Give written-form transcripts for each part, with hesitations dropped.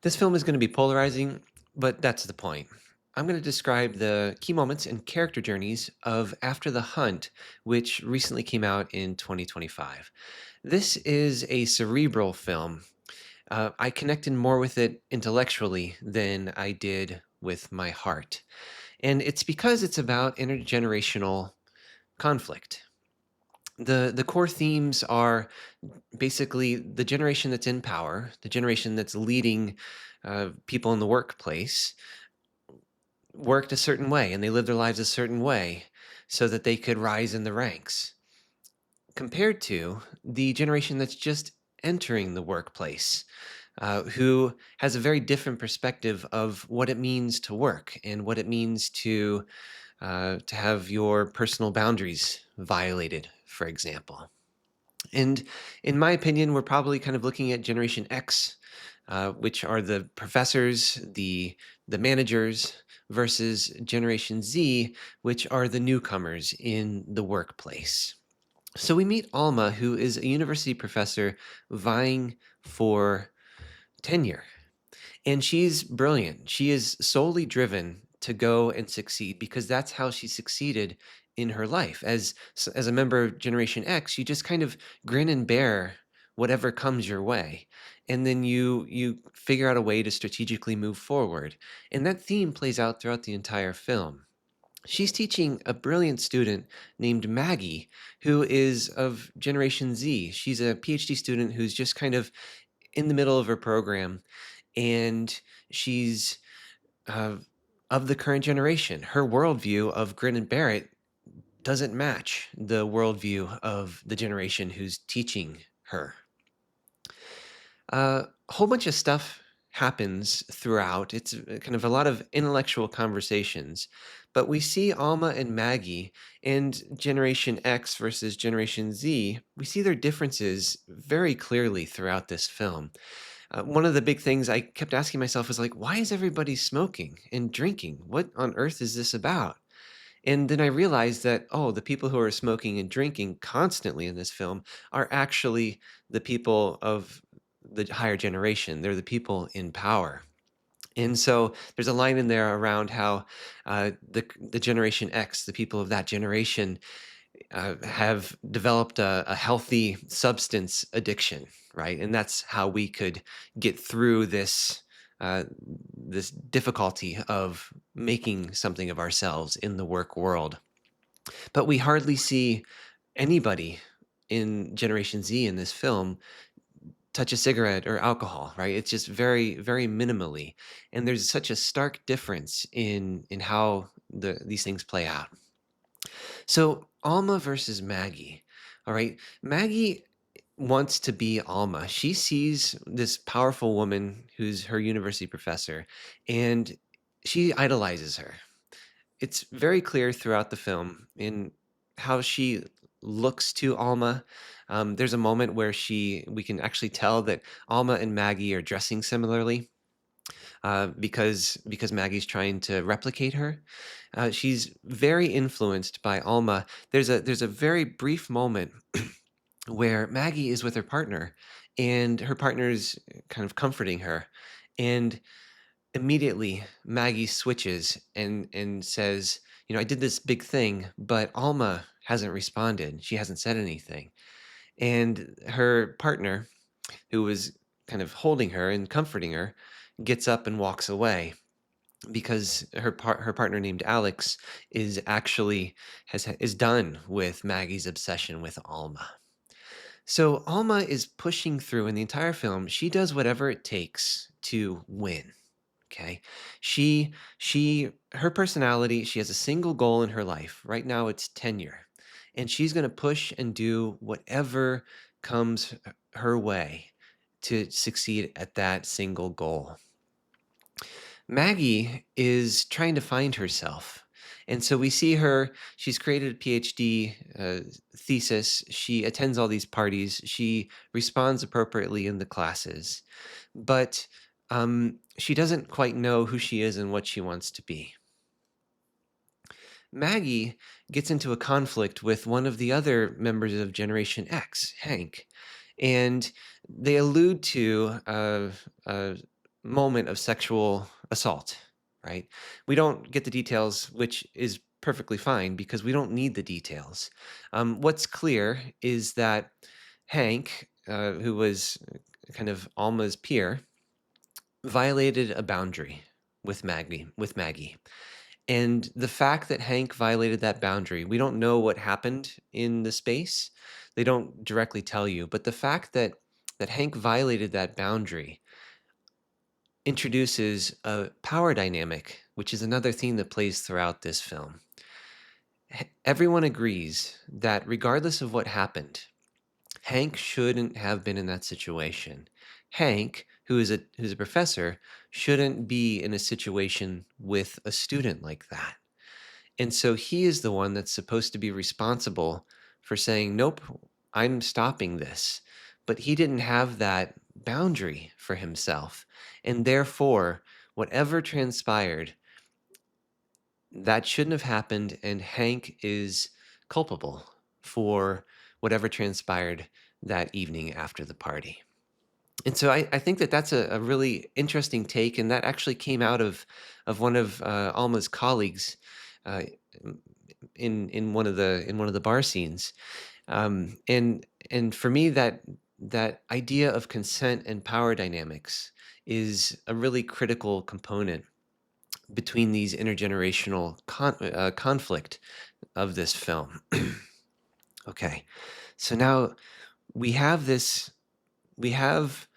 This film is going to be polarizing, but that's the point. I'm going to describe the key moments and character journeys of After the Hunt, which recently came out in 2025. This is a cerebral film. I connected more with it intellectually than I did with my heart. And it's because it's about intergenerational conflict. The core themes are basically the generation that's in power, the generation that's leading people in the workplace, worked a certain way and they lived their lives a certain way so that they could rise in the ranks, compared to the generation that's just entering the workplace, who has a very different perspective of what it means to work and what it means to have your personal boundaries violated, for example. And in my opinion, we're probably kind of looking at Generation X, which are the professors, the managers, versus Generation Z, which are the newcomers in the workplace. So we meet Alma, who is a university professor vying for tenure. And she's brilliant. She is solely driven to go and succeed because that's how she succeeded in her life. As a member of Generation X, you just kind of grin and bear whatever comes your way. And then you figure out a way to strategically move forward. And that theme plays out throughout the entire film. She's teaching a brilliant student named Maggie, who is of Generation Z. She's a PhD student who's just kind of in the middle of her program, and she's uh, of the current generation. Her worldview of grin and bear it doesn't match the worldview of the generation who's teaching her. A whole bunch of stuff happens throughout. It's kind of a lot of intellectual conversations, but we see Alma and Maggie and Generation X versus Generation Z. We see their differences very clearly throughout this film. One of the big things I kept asking myself was like, why is everybody smoking and drinking? What on earth is this about? And then I realized that, oh, the people who are smoking and drinking constantly in this film are actually the people of the higher generation. They're the people in power. And so there's a line in there around how the Generation X, the people of that generation, have developed a healthy substance addiction, right? And that's how we could get through this difficulty of making something of ourselves in the work world. But we hardly see anybody in Generation Z in this film touch a cigarette or alcohol, right? It's just very, very minimally, and there's such a stark difference in how these things play out. So Alma versus Maggie. All right. Maggie wants to be Alma. She sees this powerful woman who's her university professor, and she idolizes her. It's very clear throughout the film in how she looks to Alma. There's a moment where we can actually tell that Alma and Maggie are dressing similarly, because Maggie's trying to replicate her. She's very influenced by Alma. There's a very brief moment where Maggie is with her partner, and her partner's kind of comforting her, and immediately Maggie switches and says, I did this big thing, but Alma hasn't responded. She hasn't said anything. And her partner, who was kind of holding her and comforting her, gets up and walks away because her partner named Alex is done with Maggie's obsession with Alma. So Alma is pushing through in the entire film. She does whatever it takes to win. Okay. Her personality, she has a single goal in her life. Right now it's tenure. And she's going to push and do whatever comes her way to succeed at that single goal. Maggie is trying to find herself. And so we see her, she's created a PhD thesis. She attends all these parties. She responds appropriately in the classes. But she doesn't quite know who she is and what she wants to be. Maggie gets into a conflict with one of the other members of Generation X, Hank, and they allude to moment of sexual assault, right? We don't get the details, which is perfectly fine because we don't need the details. What's clear is that Hank, who was kind of Alma's peer, violated a boundary with Maggie. And the fact that Hank violated that boundary, we don't know what happened in the space. They don't directly tell you, but the fact that Hank violated that boundary introduces a power dynamic, which is another theme that plays throughout this film. Everyone agrees that regardless of what happened, Hank shouldn't have been in that situation. Hank, who's a professor, shouldn't be in a situation with a student like that. And so he is the one that's supposed to be responsible for saying, nope, I'm stopping this. But he didn't have that boundary for himself. And therefore, whatever transpired, that shouldn't have happened. And Hank is culpable for whatever transpired that evening after the party. And so I think that that's a really interesting take, and that actually came out of one of Alma's colleagues uh, in one of the bar scenes. And for me, that idea of consent and power dynamics is a really critical component between these intergenerational conflict of this film. Okay, so now we have this. We have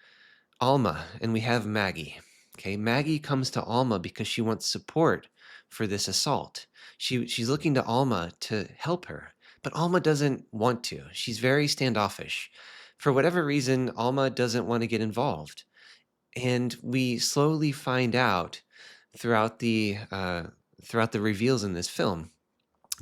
Alma and we have Maggie. Okay, Maggie comes to Alma because she wants support for this assault. She's looking to Alma to help her, but Alma doesn't want to. She's very standoffish. For whatever reason, Alma doesn't want to get involved, and we slowly find out throughout the uh, throughout the reveals in this film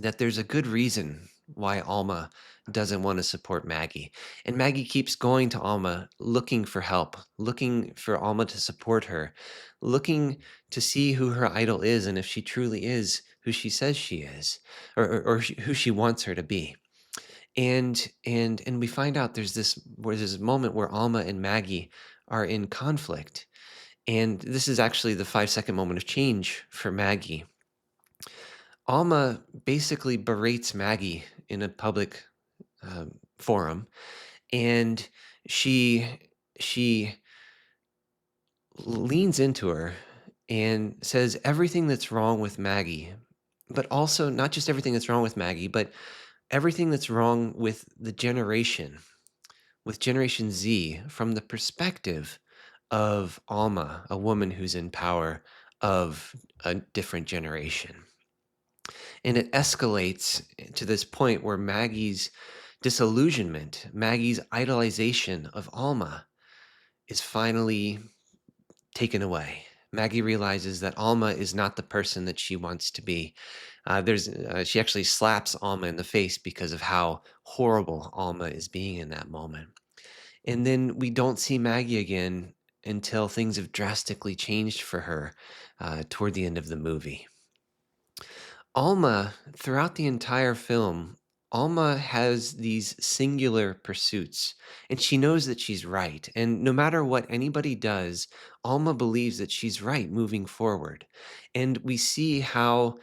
that there's a good reason why Alma doesn't want to support Maggie. And Maggie keeps going to Alma looking for help, looking for Alma to support her, looking to see who her idol is and if she truly is who she says she is, or who she wants her to be. And we find out there's this moment where Alma and Maggie are in conflict. And this is actually the 5-second moment of change for Maggie. Alma basically berates Maggie in a public forum, and she she leans into her and says everything that's wrong with Maggie, but also not just everything that's wrong with Maggie, but everything that's wrong with Generation Z, from the perspective of Alma, a woman who's in power of a different generation. And it escalates to this point where Maggie's disillusionment, Maggie's idolization of Alma is finally taken away. Maggie realizes that Alma is not the person that she wants to be. She actually slaps Alma in the face because of how horrible Alma is being in that moment. And then we don't see Maggie again until things have drastically changed for her toward the end of the movie. Alma, throughout the entire film, Alma has these singular pursuits, and she knows that she's right. And no matter what anybody does, Alma believes that she's right moving forward. And we see how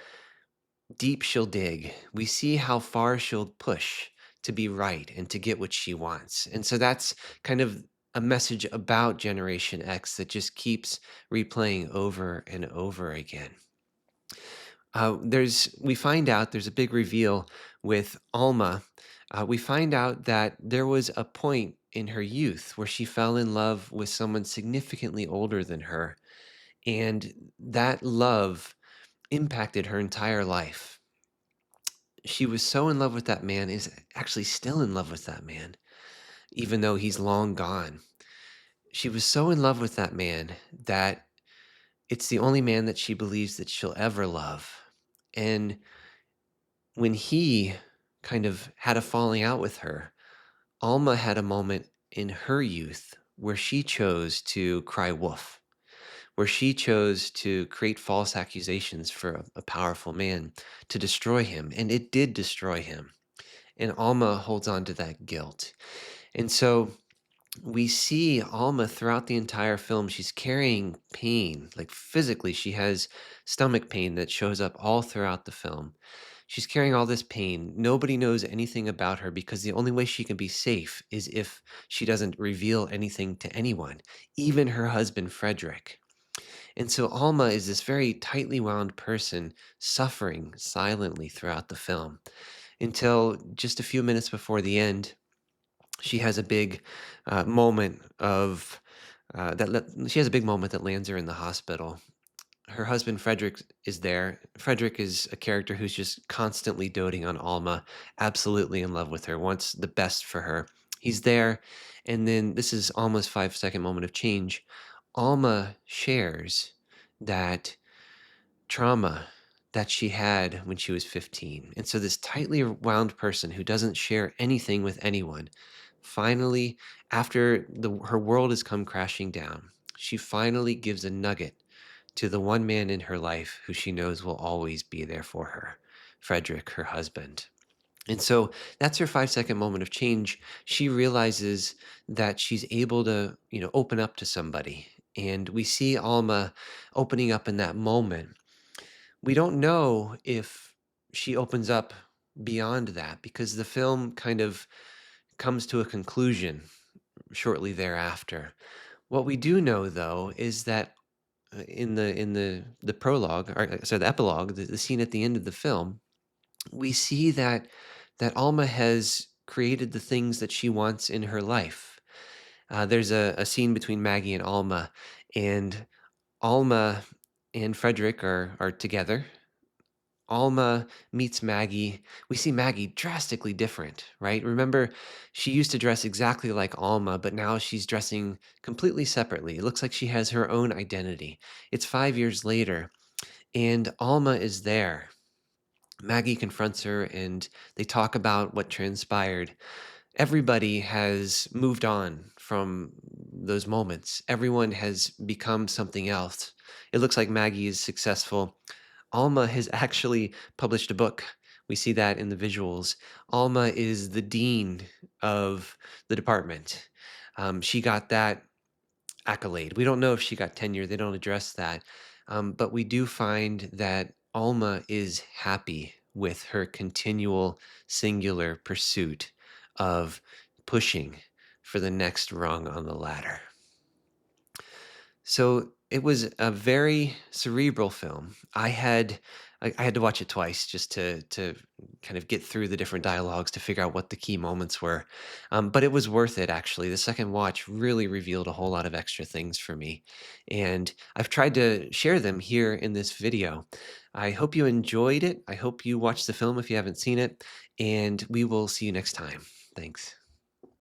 deep she'll dig. We see how far she'll push to be right and to get what she wants. And so that's kind of a message about Generation X that just keeps replaying over and over again. We find out there's a big reveal with Alma. We find out that there was a point in her youth where she fell in love with someone significantly older than her, and that love impacted her entire life. She was so in love with that man, is actually still in love with that man, even though he's long gone. She was so in love with that man that it's the only man that she believes that she'll ever love. And when he kind of had a falling out with her, Alma had a moment in her youth where she chose to cry wolf, where she chose to create false accusations for a powerful man to destroy him. And it did destroy him. And Alma holds on to that guilt. And so We see Alma throughout the entire film. She's carrying pain, like physically. She has stomach pain that shows up all throughout the film. She's carrying all this pain. Nobody knows anything about her because the only way she can be safe is if she doesn't reveal anything to anyone, even her husband, Frederick. And so Alma is this very tightly wound person suffering silently throughout the film until just a few minutes before the end. She has a big moment of she has a big moment that lands her in the hospital. Her husband Frederick is there. Frederick is a character who's just constantly doting on Alma, absolutely in love with her, wants the best for her. He's there, and then this is Alma's 5 second moment of change. Alma shares that trauma that she had when she was 15. And so this tightly wound person who doesn't share anything with anyone, finally, after her world has come crashing down, she finally gives a nugget to the one man in her life who she knows will always be there for her, Frederick, her husband. And so that's her 5 second moment of change. She realizes that she's able to, open up to somebody. And we see Alma opening up in that moment. We don't know if she opens up beyond that because the film kind of comes to a conclusion shortly thereafter. What we do know, though, is that in the prologue, or sorry, the epilogue, the scene at the end of the film, we see that Alma has created the things that she wants in her life. There's a scene between Maggie and Alma and Frederick are together. Alma meets Maggie. We see Maggie drastically different, right? Remember, she used to dress exactly like Alma, but now she's dressing completely separately. It looks like she has her own identity. It's 5 years later, and Alma is there. Maggie confronts her, and they talk about what transpired. Everybody has moved on from those moments. Everyone has become something else. It looks like Maggie is successful. Alma has actually published a book. We see that in the visuals. Alma is the dean of the department. She got that accolade. We don't know if she got tenure. They don't address that. But we do find that Alma is happy with her continual singular pursuit of pushing for the next rung on the ladder. So it was a very cerebral film. I had to watch it twice just to kind of get through the different dialogues to figure out what the key moments were. But it was worth it, actually. The second watch really revealed a whole lot of extra things for me. And I've tried to share them here in this video. I hope you enjoyed it. I hope you watched the film if you haven't seen it. And we will see you next time. Thanks.